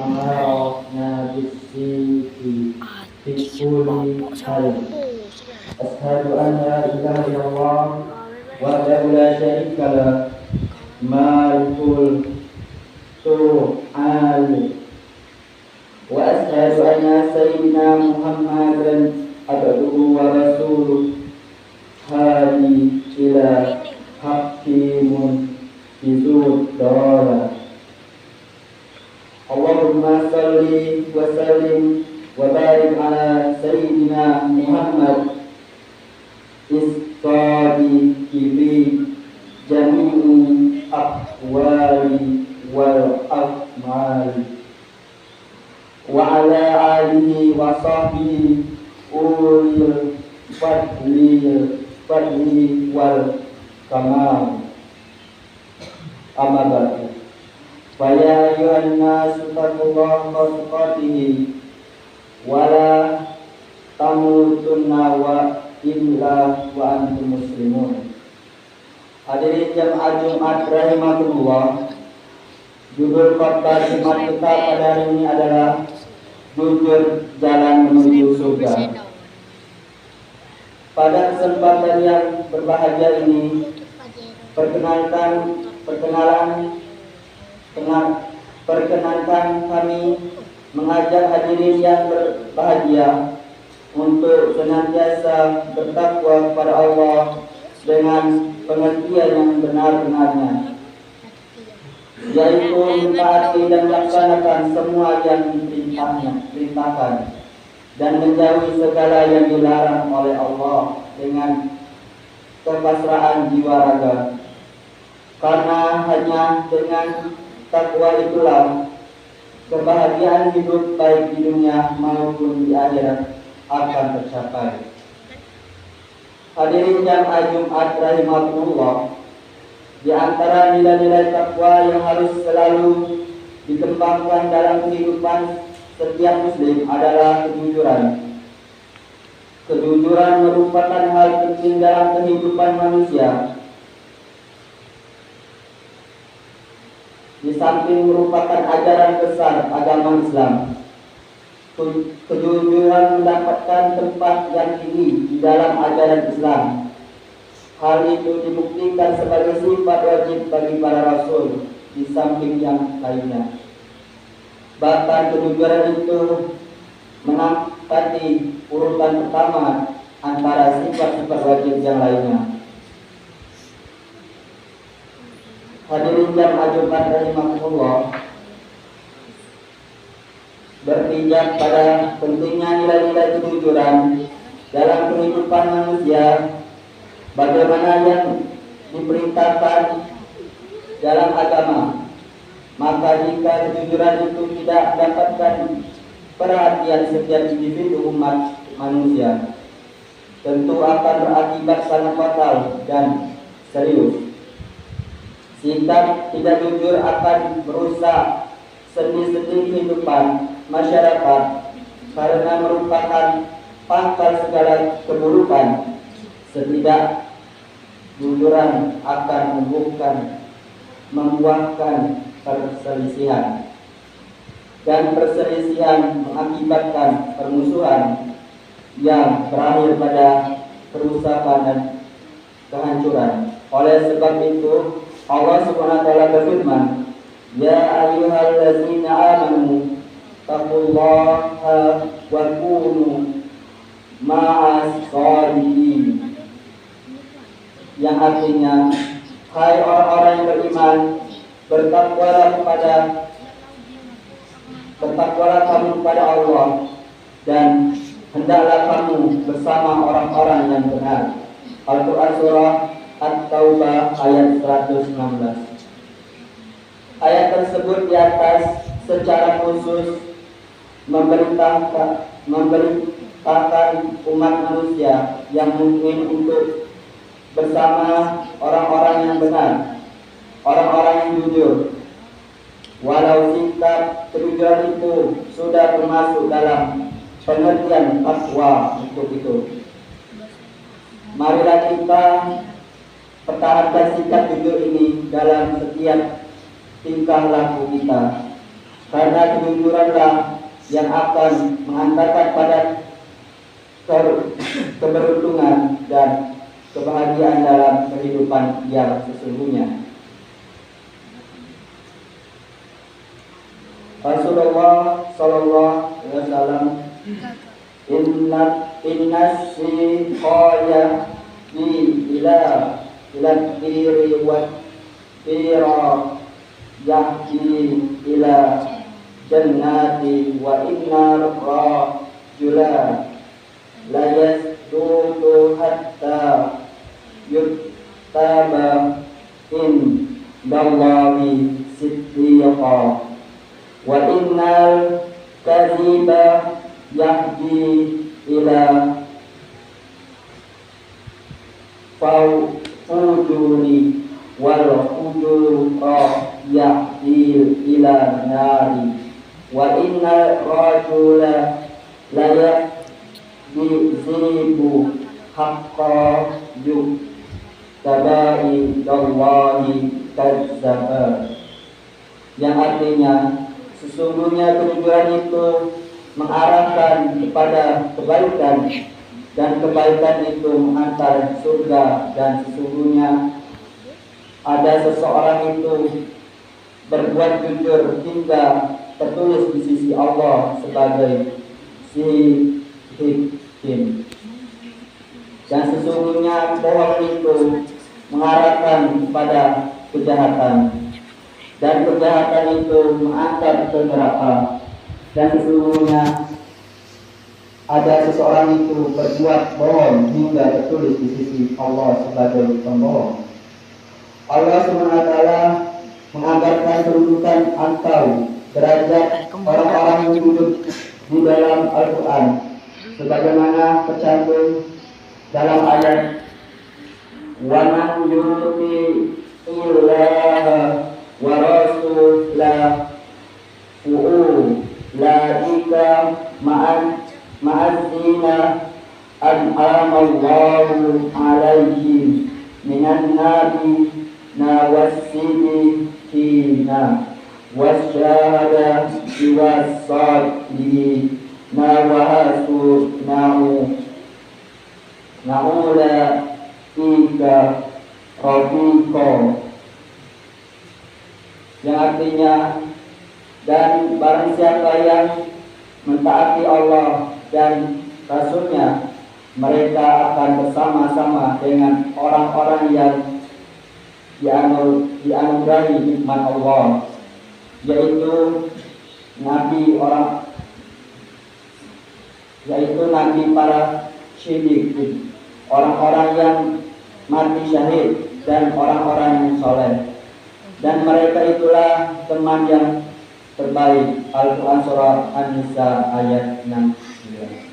amarna bis-sidqi fi kulli hal. Asyhadu an la ilaha illallah wahdahu la syarika lah, malikul su'al. Wa asyhadu anna sayyidina Muhammadan abduhu wa rasuluh hadi ila hakimun bizud dara. Allahumma salli wa sallim wa barik ala sayyidina Muhammad isqadi fi jami'i aqwali wal afmali wa ala alihi wa sahbihi ulil fadli wal kamal. Amma ba'du. Fa ya ayyuhan nasu taqullaha haqqa tuqatih wa la tamutunna wa illa wa antum muslimun. Hadirin jamaah Jumat rahimakumullah. Judul khotbah Jumat kita pada hari ini adalah jujur jalan menuju surga. Pada kesempatan yang berbahagia ini, perkenankan kami mengajak hadirin yang berbahagia untuk senantiasa bertakwa kepada Allah dengan pengertian yang benar-benarnya, yaitu mentaati dan melaksanakan semua yang diperintahkan dan menjauhi segala yang dilarang oleh Allah dengan kepasrahan jiwa raga. Karena hanya dengan takwa itulah kebahagiaan hidup baik di dunia maupun di akhirat akan tercapai. Hadirin jamaah Jumat rahimakumullah, di antara nilai-nilai takwa yang harus selalu dikembangkan dalam kehidupan setiap muslim adalah kejujuran. Kejujuran merupakan hal penting dalam kehidupan manusia. Di samping merupakan ajaran besar agama Islam, kejujuran mendapatkan tempat yang tinggi di dalam ajaran Islam. Hal itu dibuktikan sebagai sifat wajib bagi para rasul di samping yang lainnya. Bahkan kejujuran itu menempati urutan pertama antara sifat-sifat wajib yang lainnya. Hadirin jamaah Jumat rahimakumullah, berpijak pada pentingnya nilai-nilai kejujuran dalam kehidupan manusia, bagaimana yang diperintahkan dalam agama. Maka jika kejujuran itu tidak mendapatkan perhatian setiap individu umat manusia, tentu akan berakibat sangat fatal dan serius. Sikap tidak jujur akan merusak sendi-sendi kehidupan masyarakat karena merupakan pangkal segala keburukan. Ketidakjujuran akan membuahkan perselisihan, dan perselisihan mengakibatkan permusuhan yang berakhir pada kerusakan dan kehancuran. Oleh sebab itu Allah Subhanahu wa taala berfirman, ya ayyuhallazina amanu taqullaha wa kunu ma'as sholihin, yang artinya, hai orang-orang yang beriman, bertakwalah kamu kepada Allah, dan hendaklah kamu bersama orang-orang yang benar. Al-Quran surah At-Taubah ayat 116. Ayat tersebut di atas secara khusus memerintahkan umat manusia yang mungkin untuk bersama orang-orang yang benar, orang-orang yang jujur. Walau sikap kejujuran itu sudah termasuk dalam pengertian takwa itu. Marilah kita pertahankan sikap jujur ini dalam setiap tingkah laku kita. karena kejujuranlah yang akan mengantarkan pada keberuntungan dan kebahagiaan dalam kehidupan yang sesungguhnya. Rasulullah sallallahu alaihi wasallam inna siqaya ila diri wa tira yahdi ila jannati wa inna rajula la yasdudu hatta yuttaba in dallahi siddiqa wa innal kadhiba yahdi ila fujuri wal fujura yahdi ila nari wa innal rajula la yakdzibu haqqa yuktabai dallahi kadzdzaba, yang artinya sesungguhnya kejujuran itu mengarahkan kepada kebaikan dan kebaikan itu mengantar surga, dan sesungguhnya ada seseorang itu berbuat jujur hingga tertulis di sisi Allah sebagai sihikim, dan sesungguhnya bohong itu mengarahkan kepada kejahatan, dan kejahatan itu mengantar ke neraka, dan sesungguhnya ada seseorang itu berbuat bohong hingga tertulis di sisi Allah sebagai pembohong. Allah SWT menganggarkan kedudukan atau derajat orang-orang yang duduk di dalam Al-Quran sebagaimana tercantum dalam ayat wa man yuti illaha wa rasulahu ulaika ma'azina an'amallahu alaihim minan nabiyina was-siddiqina wasyahadati was-salihina wa hasuna ulaika rafiqa, yang artinya dan barang siapa yang mentaati Allah dan Rasulnya, mereka akan bersama-sama dengan orang-orang yang dianugerahi nikmat Allah, yaitu nabi para syidikin, orang-orang yang mati syahid, dan orang-orang yang soleh, dan mereka itulah teman yang terbaik. Al-Quran surah An-Nisa ayat 69.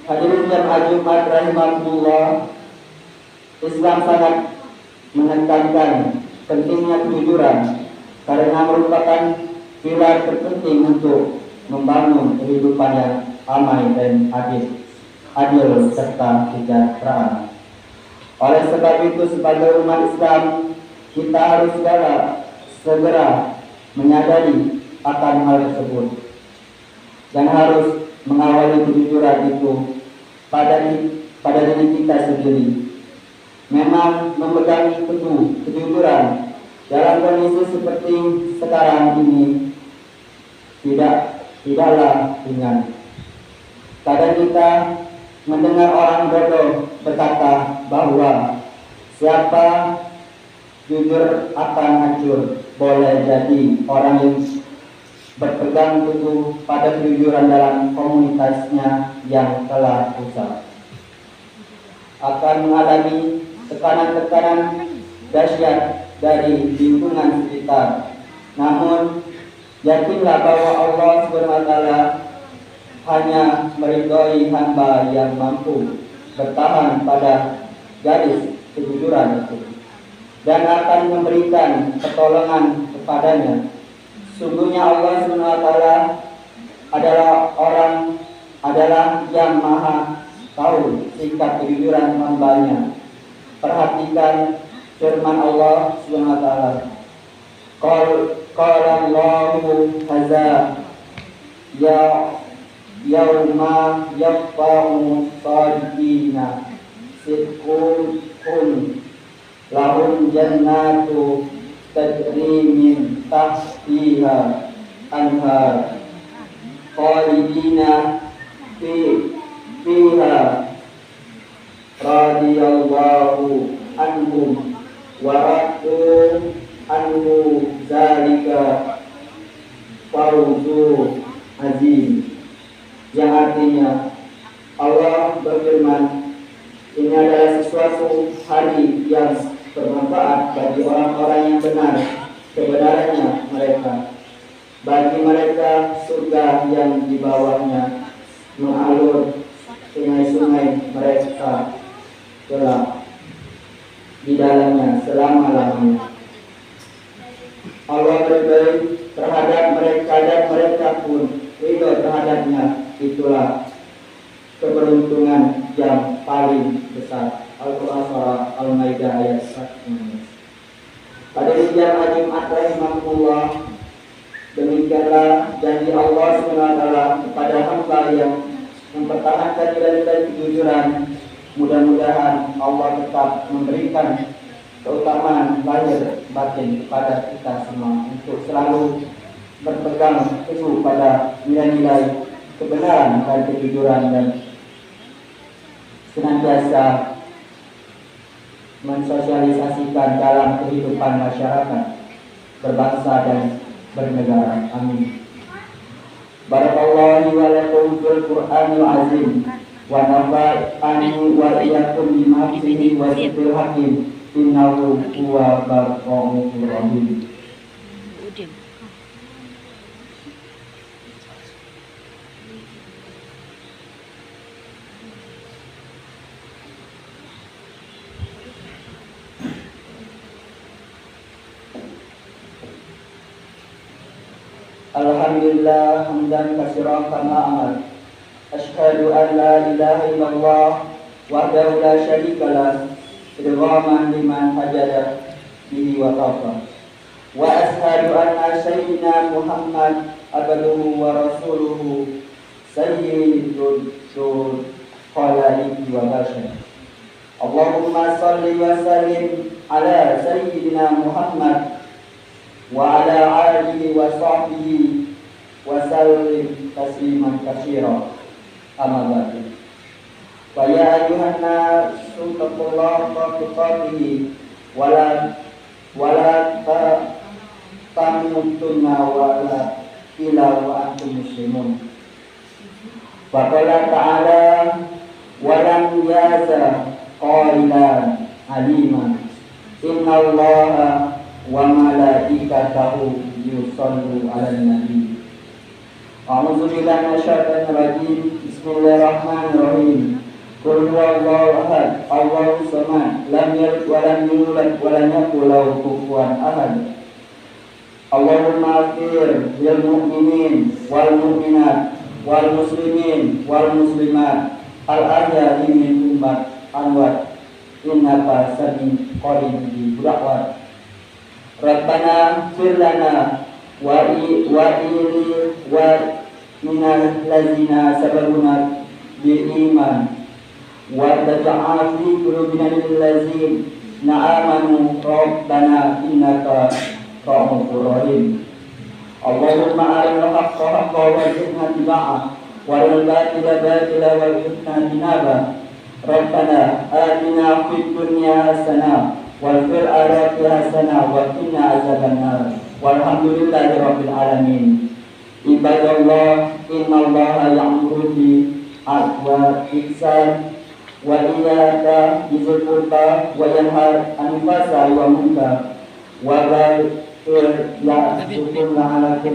Hadirin jamaah Jumat rahimakumullah, Islam sangat menekankan pentingnya kejujuran karena merupakan pilar terpenting untuk membangun kehidupan yang damai dan adil serta sejahtera. Oleh sebab itu, sebagai umat Islam, kita harus segera menyadari akan hal tersebut dan harus mengawali kejujuran itu pada diri kita sendiri. Memang memegang teguh kejujuran dalam kondisi seperti sekarang ini tidaklah ringan. Kadang kita mendengar orang bodoh berkata bahwa siapa jujur akan hancur. Boleh jadi orang yang berpegang teguh pada kejujuran dalam komunitasnya yang telah rusak akan mengalami tekanan-tekanan dahsyat dari lingkungan sekitar. Namun yakinlah bahwa Allah SWT hanya meridhoi hamba yang mampu bertahan pada garis kejujuran itu dan akan memberikan pertolongan kepadanya. Sungguhnya Allah SWT adalah yang maha tahu sikap kejujuran hambanya. Perhatikan firman Allah SWT. qala Allahu hadza ya yauma yafa'u sadiqina sidqun lahum jannatu tajri min tahtiha anhar khalidina fiha radiyallahu anhum wa radu anhu zalika fawzu azim, yang artinya Allah berfirman, ini adalah sesuatu hari yang bermanfaat bagi orang-orang yang benar kebenarannya mereka. Bagi mereka surga yang di bawahnya mengalir sungai-sungai, mereka telah di dalamnya selama-lamanya. Allah berbaik terhadap mereka dan mereka pun ridho terhadapnya. Itulah keberuntungan yang paling besar. Al-Quran Surah Al-Maidah ayat 1. Pada sidang Jumat rahimahullah, demikianlah janji Allah SWT kepada hamba yang mempertahankan nilai-nilai kejujuran. Mudah-mudahan Allah tetap memberikan keutamaan lahir batin kepada kita semua untuk selalu berpegang teguh pada nilai-nilai kebenaran dan kejujuran, dan senantiasa mensosialisasikan dalam kehidupan masyarakat, berbangsa dan bernegara. Amin. Barakallahu wa lakum fil Qur'anil azim wa nafa'ani wa iyyakum bima fihi wa dzikril hakim innahu huwa barrahmanur rahim. Alhamdulillah hamdan katsiran kama amal. Asyhadu an la ilaha illallah wahdahu la syarika lah idghaman liman hajada bihi wa tafa. Wa asyhadu anna sayyidina Muhammad abduhu wa rasuluhu sayyidul khalaiqi wa bashar. Allahumma shalli wa sallim ala sayyidina Muhammad wa ala alihi wa sahbihi wa sallim tasliman katsira. Amma ba'du. Fa ya ayyuhan nasu taqullaha haqqa tuqatih wa la tamutunna wa la illa wa antum muslimun. Wa qala ta'ala wa lam yaza qailan aliman innallaha wa malaikatahu yusallu 'alan nabi. A'udzu billahi minasyaitonir rajim. Bismillahirrahmanirrahim. Qul huwallahu ahad, Allahus samad, lam yalid wa lam yulad wa lam yakul lahu kufuwan ahad. Allahumma ighfir lil mu'minin wal mu'minat wal muslimin wal muslimat al ahya'i minhum wal amwat innaka sami'un qaribud du'a. Rabbana fir lana wa minal ladzina sabaquna bil iman wa taj'al fi qulubina lil ladzina amanu rabbana innaka ra'ufur rahim. Allahumma arinal haqqa haqqan warzuqna ittiba'ah wal batila batila warzuqna ijtinabah. Rabbana atina fid dunya hasanah wal fil akhirati hasanah wa qina azabannar. Walhamdulillahi rabbil alamin. Ibadallah, innallaha ya'muru bil 'adli wal ihsan wa iyaka bizil qurba wa yanha 'anil fahsya'i wal munkar wa ba'ir ya'tukum la'alakum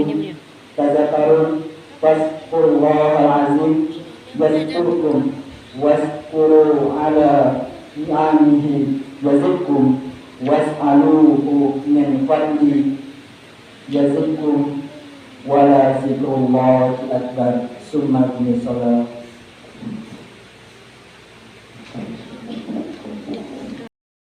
tadhakkarun. Fazkurullahal azim yazkurkum wazkuru ala ni'amihi yazidkum was'aluhu min fadli yazidkum wala zikrullahi akbar. Summa bisalat.